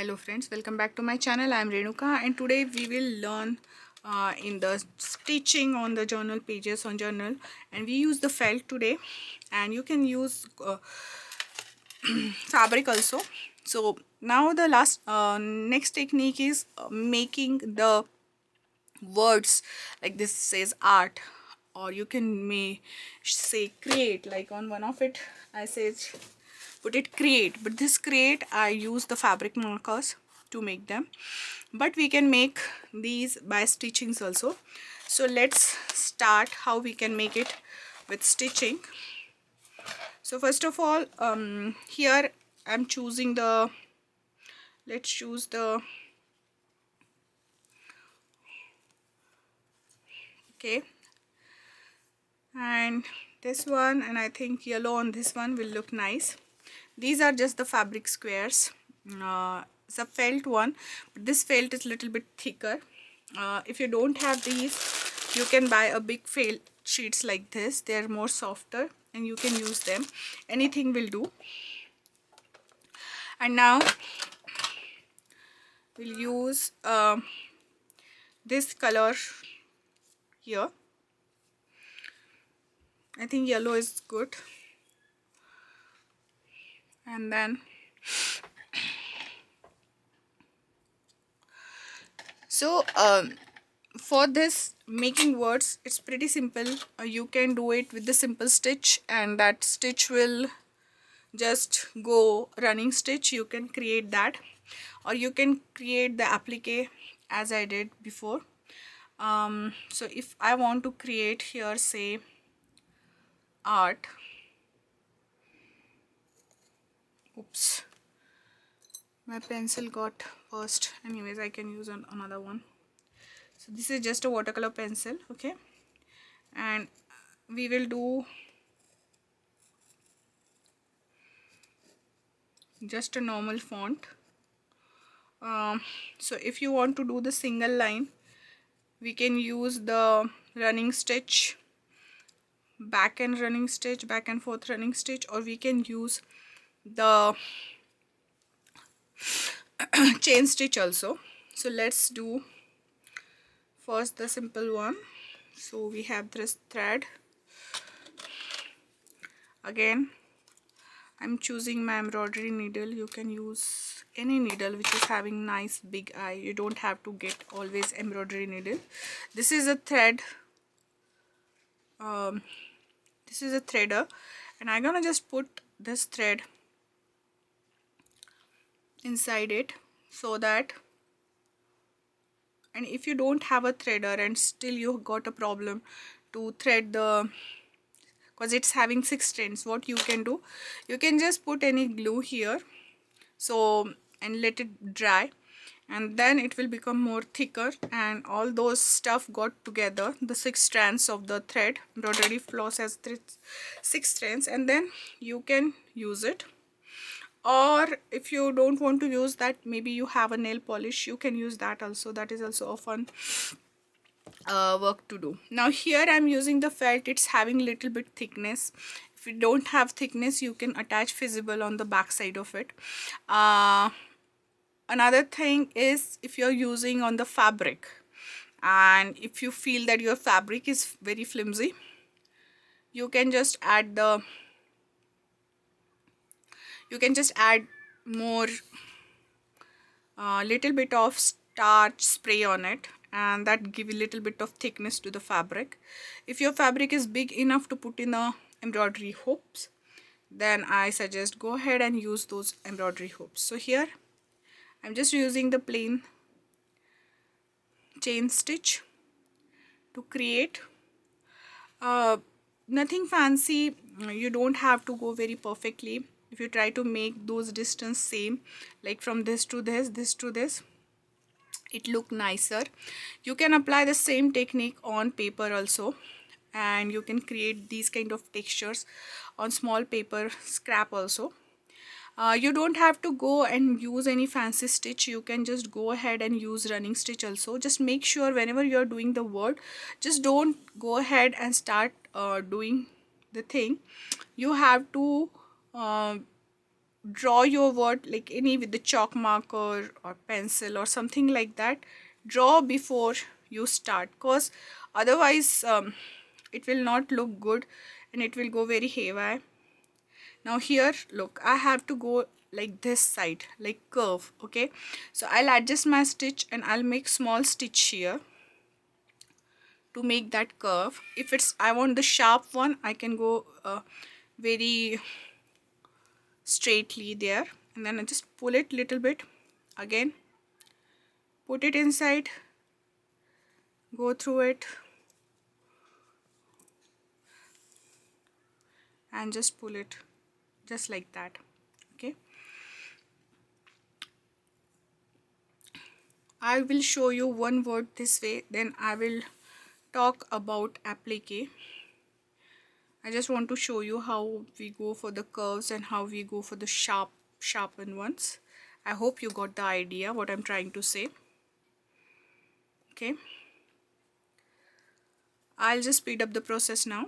Hello friends, welcome back to my channel. I am Renuka and today we will learn in the stitching on the journal pages on journal, and we use the felt today, and you can use fabric also. So now the next technique is making the words like this says art, or you can may say create, like on one of it I said put it create, but this create I use the fabric markers to make them, but we can make these by stitchings also. So let's start how we can make it with stitching. So first of all, here I'm choosing the, let's choose the, okay, and this one, and I think yellow on this one will look nice. These are just the fabric squares. It's a felt one, but this felt is little bit thicker. If you don't have these, you can buy a big felt sheets like this. They are more softer and you can use them. Anything will do. And now we'll use this color here. I think yellow is good. And then so for this making words, it's pretty simple. You can do it with the simple stitch, and that stitch will just go running stitch. You can create that, or you can create the applique as I did before. So if I want to create here, say art, oops, my pencil got first, anyways I can use another one. So this is just a watercolor pencil, okay, and we will do just a normal font. So if you want to do the single line, we can use the running stitch, back and running stitch, back and forth running stitch, or we can use the chain stitch also. So let's do first the simple one. So we have this thread. Again, I'm choosing my embroidery needle. You can use any needle which is having nice big eye. You don't have to get always embroidery needle. This is a thread. This is a threader, and I'm gonna just put this thread inside it, so that, and if you don't have a threader and still you got a problem to thread the, because it's having 6 strands, what you can do, you can just put any glue here, so, and let it dry, and then it will become more thicker, and all those stuff got together, the 6 strands of the thread. Embroidery floss has 6 strands, and then you can use it. Or if you don't want to use that, maybe you have a nail polish, you can use that also. That is also a fun work to do. Now here I'm using the felt. It's having little bit thickness. If you don't have thickness, you can attach visible on the back side of it. Another thing is, if you're using on the fabric, and if you feel that your fabric is very flimsy, you can just add the, you can just add more little bit of starch spray on it, and that give a little bit of thickness to the fabric. If your fabric is big enough to put in the embroidery hoops, then I suggest go ahead and use those embroidery hoops. So here I'm just using the plain chain stitch to create. Nothing fancy. You don't have to go very perfectly. If you try to make those distance same, like from this to this, this to this, it look nicer. You can apply the same technique on paper also, and you can create these kind of textures on small paper scrap also. You don't have to go and use any fancy stitch. You can just go ahead and use running stitch also. Just make sure whenever you're doing the word, just don't go ahead and start doing the thing. You have to draw your word like any with the chalk marker or pencil or something like that. Draw before you start, because otherwise it will not look good and it will go very haywire. Now here look, I have to go like this side, like curve. Okay, so I'll adjust my stitch and I'll make small stitch here to make that curve. If it's I want the sharp one, I can go very straightly there, and then I just pull it little bit again, put it inside, go through it, and just pull it just like that. Okay, I will show you one word this way, then I will talk about applique. I just want to show you how we go for the curves and how we go for the sharpened ones. I hope you got the idea what I'm trying to say. Okay, I'll just speed up the process now.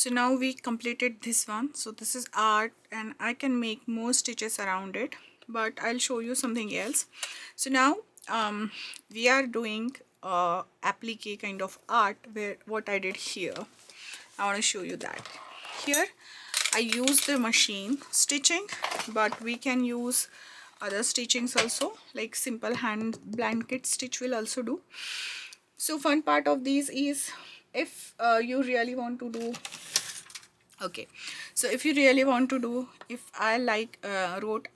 So now we completed this one. So this is art, and I can make more stitches around it, but I'll show you something else. So now we are doing applique kind of art, where what I did here, I want to show you that. Here I use the machine stitching, but we can use other stitchings also, like simple hand blanket stitch will also do. So fun part of these is, if you really want to do, okay, so if you really want to do, if I like wrote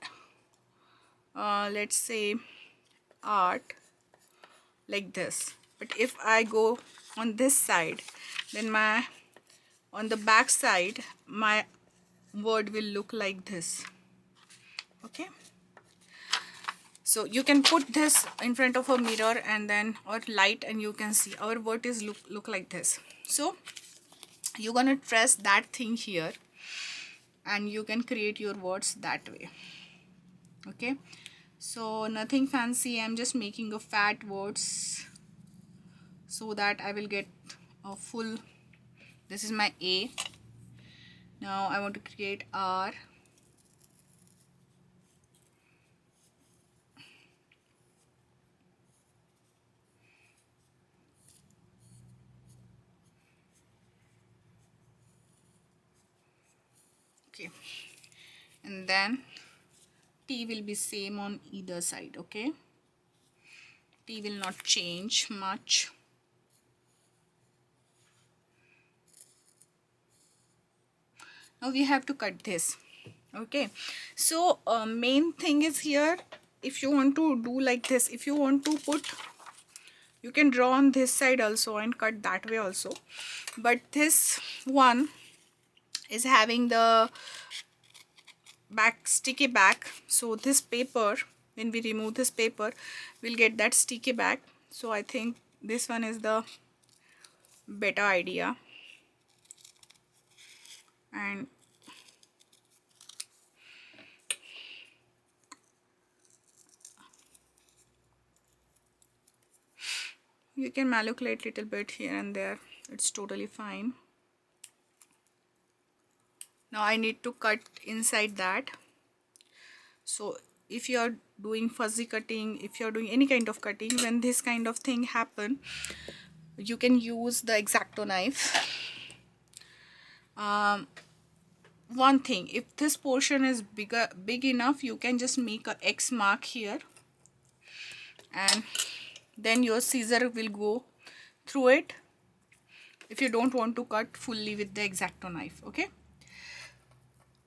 let's say art like this, but if I go on this side, then my on the back side my word will look like this. Okay, so you can put this in front of a mirror and then, or light, and you can see our word is look like this. So you're gonna trace that thing here, and you can create your words that way. Okay, so nothing fancy, I'm just making a fat words so that I will get a full. This is my A. Now I want to create R. Okay, and then T will be same on either side. Okay, T will not change much. Now we have to cut this. Okay, so main thing is here, if you want to do like this, if you want to put, you can draw on this side also and cut that way also, but this one is having the back sticky back, so this paper, when we remove this paper, we'll get that sticky back. So I think this one is the better idea, and you can manipulate little bit here and there, it's totally fine. Now I need to cut inside that. So if you are doing fuzzy cutting, if you are doing any kind of cutting, when this kind of thing happen, you can use the X-Acto knife. One thing, if this portion is big enough, you can just make a X mark here, and then your scissor will go through it if you don't want to cut fully with the X-Acto knife. Okay,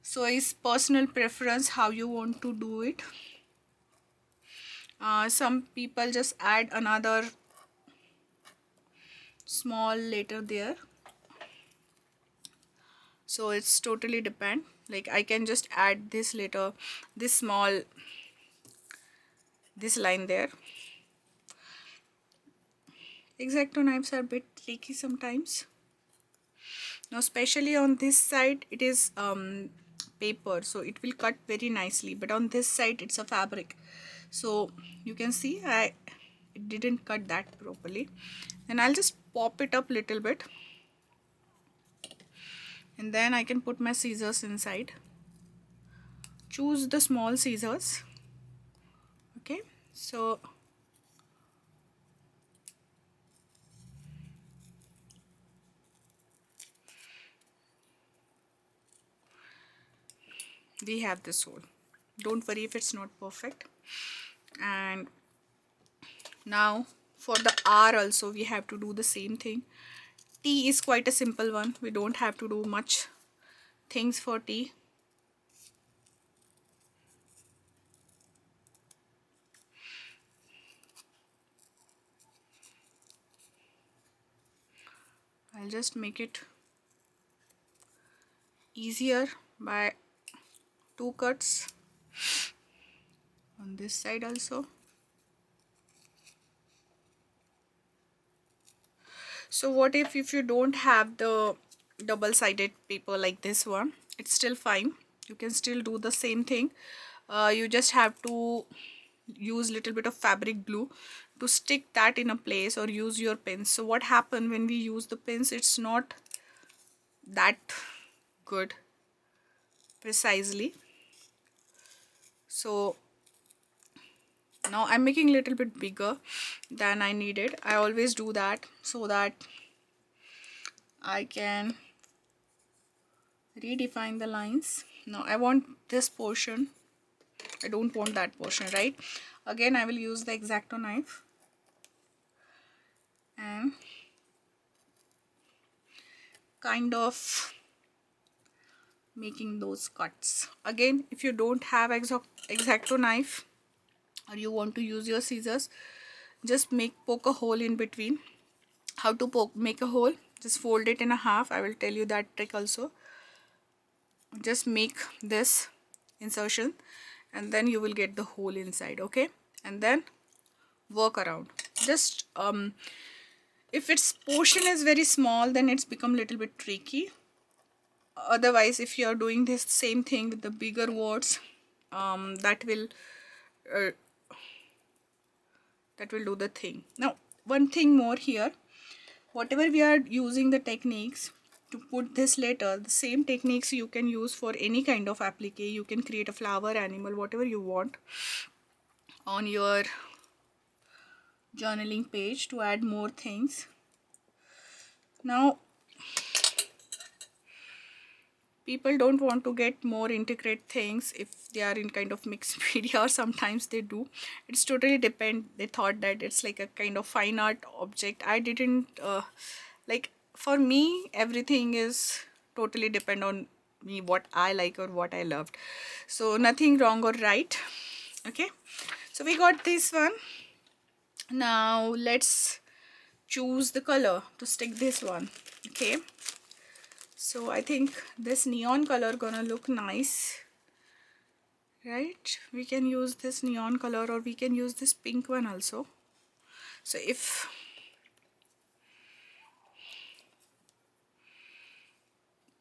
so it's personal preference how you want to do it. Some people just add another small letter there, so it's totally depend. Like I can just add this letter, this small, this line there. X-Acto knives are a bit tricky sometimes. Now especially on this side it is paper, so it will cut very nicely, but on this side it's a fabric, so you can see it didn't cut that properly. Then I'll just pop it up little bit, and then I can put my scissors inside. Choose the small scissors. Okay, so we have this hole. Don't worry if it's not perfect. And now for the R also we have to do the same thing. T is quite a simple one, we don't have to do much things for T. I'll just make it easier by 2 cuts on this side also. So what if you don't have the double-sided paper like this one, it's still fine, you can still do the same thing. You just have to use little bit of fabric glue to stick that in a place, or use your pins. So what happen when we use the pins, it's not that good precisely. So now I'm making a little bit bigger than I needed. I always do that so that I can redefine the lines. Now I want this portion, I don't want that portion, right? Again I will use the X-Acto knife and kind of making those cuts. Again, if you don't have X-Acto knife or you want to use your scissors, just poke a hole in between. How to make a hole? Just fold it in a half. I will tell you that trick also. Just make this insertion and then you will get the hole inside, okay? And then work around. Just if its portion is very small, then it's become a little bit tricky. Otherwise, if you are doing this same thing with the bigger words, that will uh, do the thing. Now one thing more here, whatever we are using the techniques to put this later, the same techniques you can use for any kind of applique. You can create a flower, animal, whatever you want on your journaling page to add more things. Now people don't want to get more intricate things if they are in kind of mixed media, or sometimes they do. It's totally depend. They thought that it's like a kind of fine art object. I didn't like, for me everything is totally depend on me, what I like or what I loved. So nothing wrong or right. Okay, so we got this one. Now let's choose the color to stick this one. Okay, so I think this neon color gonna look nice, right? We can use this neon color or we can use this pink one also. So if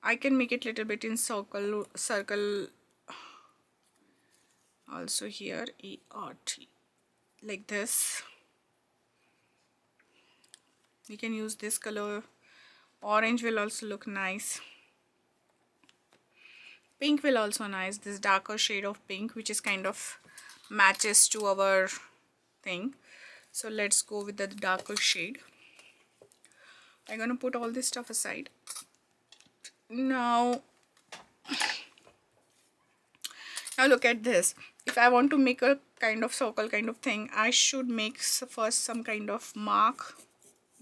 I can make it little bit in circle also here, ERT, like this. We can use this color. Orange will also look nice. Pink will also nice, this darker shade of pink, which is kind of matches to our thing. So let's go with the darker shade. I'm gonna put all this stuff aside. Now look at this. If I want to make a kind of circle kind of thing, I should make first some kind of mark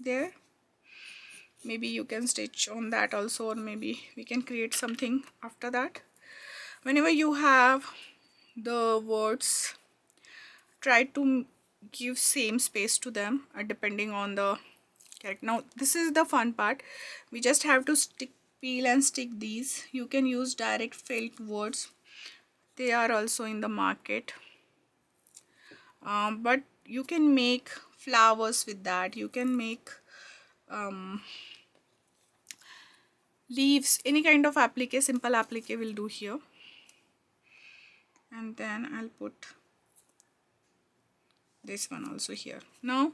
there. Maybe you can stitch on that also, or maybe we can create something after that. Whenever you have the words, try to give same space to them depending on the character. Now this is the fun part. We just have to peel and stick these. You can use direct felt words. They are also in the market. But you can make flowers with that. You can make leaves, any kind of applique, simple applique will do here. And then I'll put this one also here. Now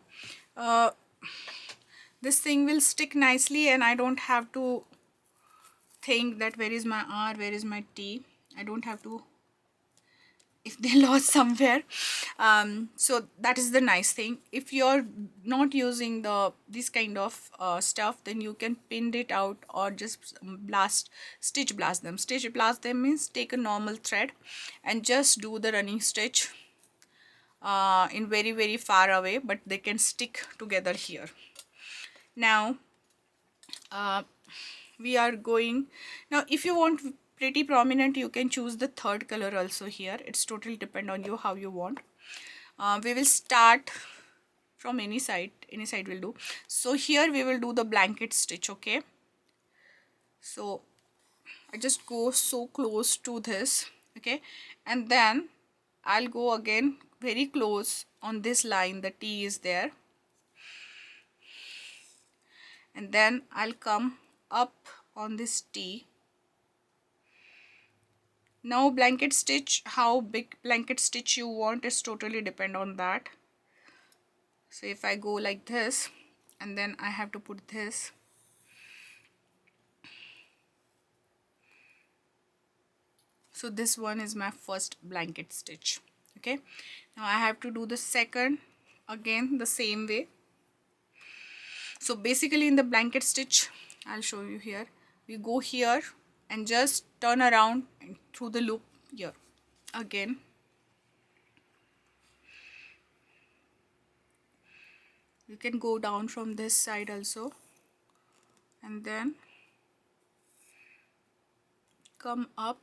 this thing will stick nicely and I don't have to think that where is my R, where is my T. I don't have to, if they lost somewhere. So that is the nice thing. If you're not using this kind of stuff, then you can pin it out or just stitch blast them. Stitch blast them means take a normal thread and just do the running stitch in very far away, but they can stick together here. Now we are going, now if you want pretty prominent, you can choose the third color also here. It's totally depend on you how you want. We will start from any side will do. So here we will do the blanket stitch. Okay, so I just go so close to this. Okay, and then I'll go again very close on this line, the T is there, and then I'll come up on this T. Now blanket stitch, how big blanket stitch you want is totally depend on that. So if I go like this and then I have to put this, So this one is my first blanket stitch. Okay, now I have to do the second again the same way. So basically in the blanket stitch, I'll show you here, we go here and just turn around and through the loop here again. You can go down from this side also and then come up,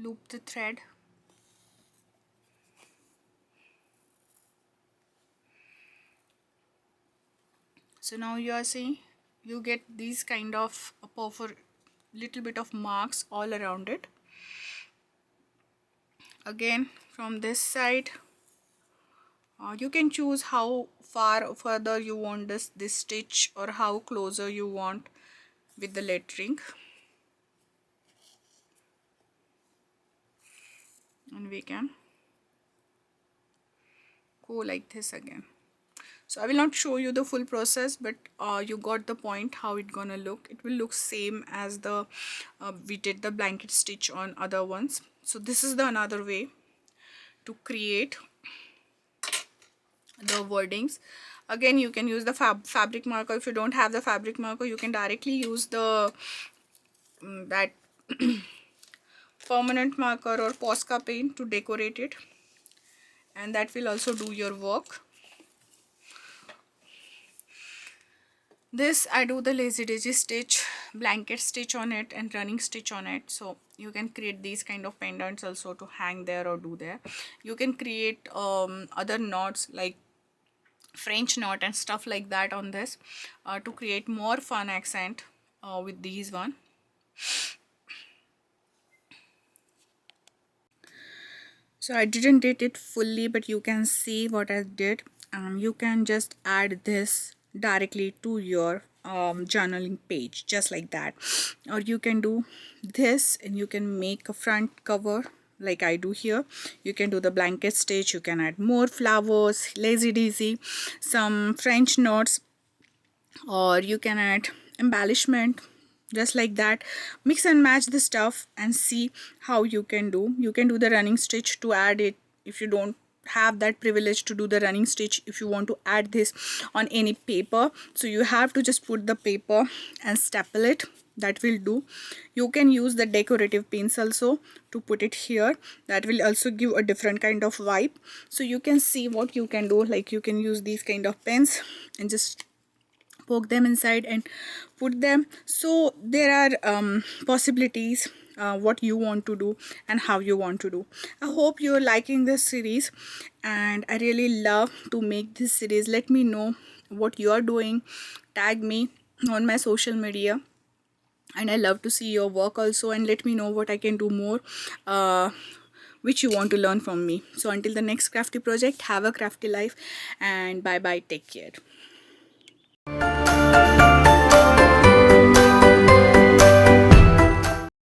loop the thread. So now you are seeing you get these kind of a perfect little bit of marks all around it. Again from this side, you can choose how far further you want this stitch or how closer you want with the lettering, and we can go like this again. So I will not show you the full process, but you got the point how it gonna look. It will look same as the we did the blanket stitch on other ones. So this is the another way to create the wordings. Again, you can use the fabric marker. If you don't have the fabric marker, you can directly use the that permanent marker or Posca paint to decorate it, and that will also do your work. This I do the lazy daisy stitch, blanket stitch on it and running stitch on it. So you can create these kind of pendants also to hang there or do there. You can create other knots like French knot and stuff like that on this to create more fun accent with these one. So I didn't did it fully, but you can see what I did. You can just add this directly to your journaling page just like that, or you can do this and you can make a front cover like I do here. You can do the blanket stitch, you can add more flowers, lazy daisy, some French knots, or you can add embellishment just like that. Mix and match the stuff and see how you can do. You can do the running stitch to add it if you don't have that privilege to do the running stitch. If you want to add this on any paper, so you have to just put the paper and staple it, that will do. You can use the decorative pins also to put it here, that will also give a different kind of vibe. So you can see what you can do, like you can use these kind of pens and just poke them inside and put them. So there are possibilities what you want to do and how you want to do. I hope you're liking this series, and I really love to make this series. Let me know what you are doing, tag me on my social media, and I love to see your work also, and let me know what I can do more which you want to learn from me. So until the next crafty project, have a crafty life, and bye bye, take care.